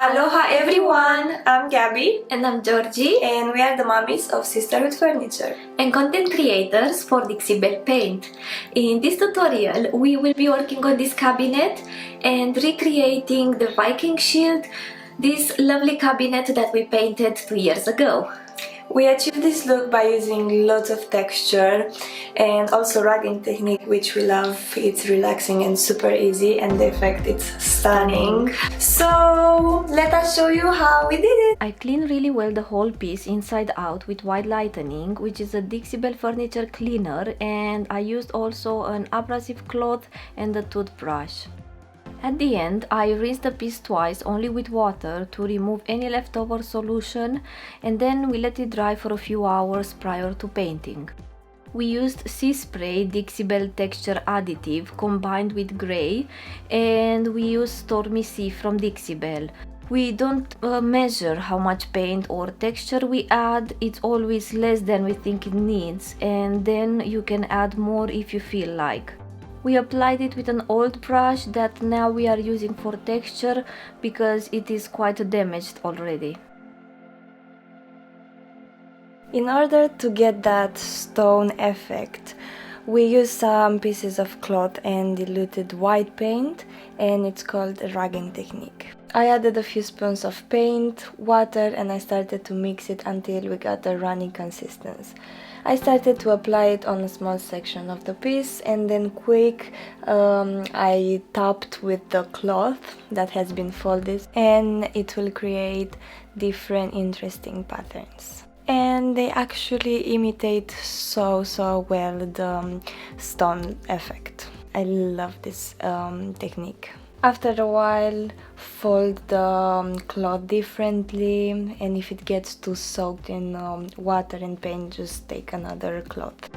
Aloha everyone! I'm Gabby And I'm Georgie, and we are the mummies of Sisterhood Furniture and content creators for Dixie Belle Paint. In this tutorial, we will be working on this cabinet and recreating the Viking shield, this lovely cabinet that we painted 2 years ago. We achieved this look by using lots of texture and also rugging technique, which we love. It's relaxing and super easy, and the effect is stunning. So let us show you how we did it. I cleaned really well the whole piece inside out with white lightning, which is a Dixie Belle furniture cleaner, and I used also an abrasive cloth and a toothbrush. At the end, I rinsed the piece twice only with water to remove any leftover solution, and then we let it dry for a few hours prior to painting. We used Sea Spray Dixie Belle texture additive combined with grey, and we used Stormy Sea from Dixie Belle. We don't measure how much paint or texture we add, it's always less than we think it needs, and then you can add more if you feel like. We applied it with an old brush that now we are using for texture because it is quite damaged already. In order to get that stone effect, we used some pieces of cloth and diluted white paint, and it's called a rugging technique. I added a few spoons of paint, water, and I started to mix it until we got a runny consistency. I started to apply it on a small section of the piece, and then I tapped with the cloth that has been folded, and it will create different interesting patterns. And they actually imitate so well the stone effect. I love this technique. After a while, fold the cloth differently, and if it gets too soaked in water and paint, just take another cloth.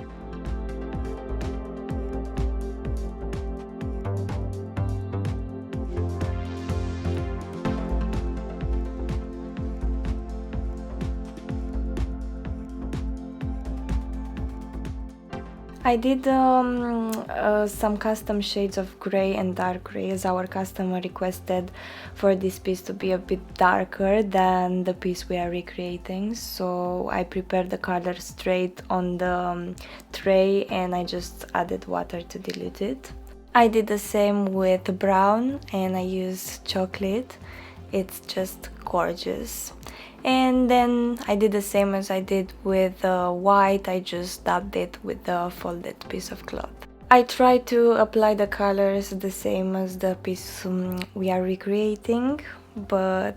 I did some custom shades of grey and dark grey, as our customer requested for this piece to be a bit darker than the piece we are recreating. So I prepared the color straight on the tray, and I just added water to dilute it. I did the same with brown, and I used chocolate. It's just gorgeous. And then I did the same as I did with white. I just dabbed it with the folded piece of cloth. I try to apply the colors the same as the piece we are recreating, but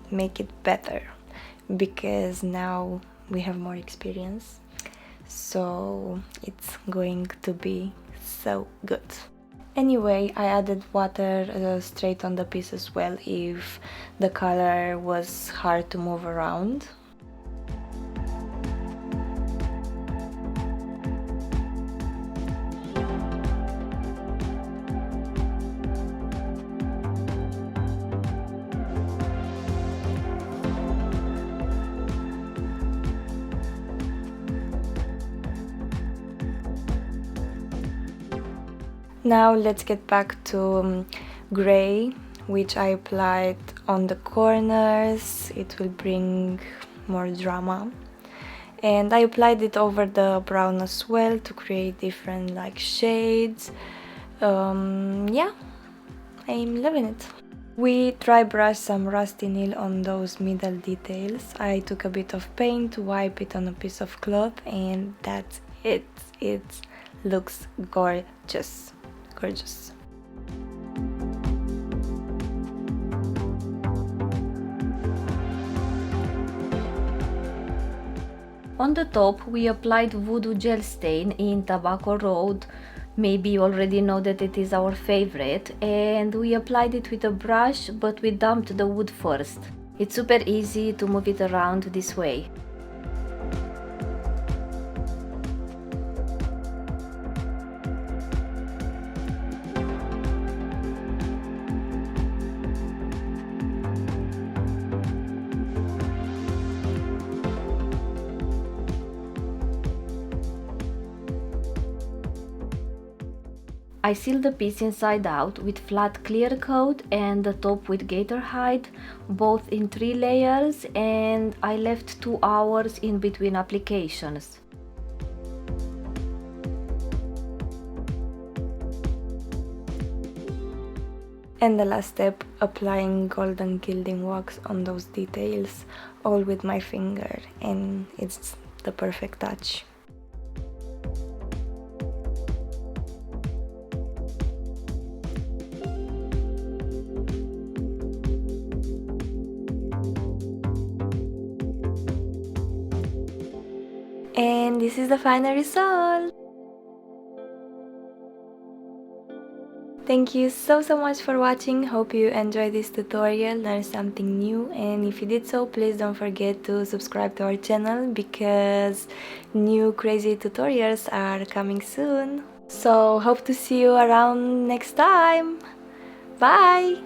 make it better because now we have more experience, so it's going to be so good. Anyway, I added water straight on the piece as well if the color was hard to move around. Now let's get back to grey, which I applied on the corners. It will bring more drama. And I applied it over the brown as well to create different shades. Yeah, I'm loving it. We dry brushed some rusty nail on those middle details. I took a bit of paint to wipe it on a piece of cloth, and that's it. It looks gorgeous. Gorgeous. On the top, we applied Voodoo Gel Stain in Tobacco Road. Maybe you already know that it is our favorite, and we applied it with a brush, but we dumped the wood first. It's super easy to move it around this way. I sealed the piece inside out with flat clear coat and the top with gator hide, both in 3 layers, and I left 2 hours in between applications. And the last step, applying golden gilding wax on those details, all with my finger, and it's the perfect touch. And this is the final result! Thank you so much for watching. Hope you enjoyed this tutorial, learned something new, and if you did so, please don't forget to subscribe to our channel because new crazy tutorials are coming soon. So hope to see you around next time. Bye!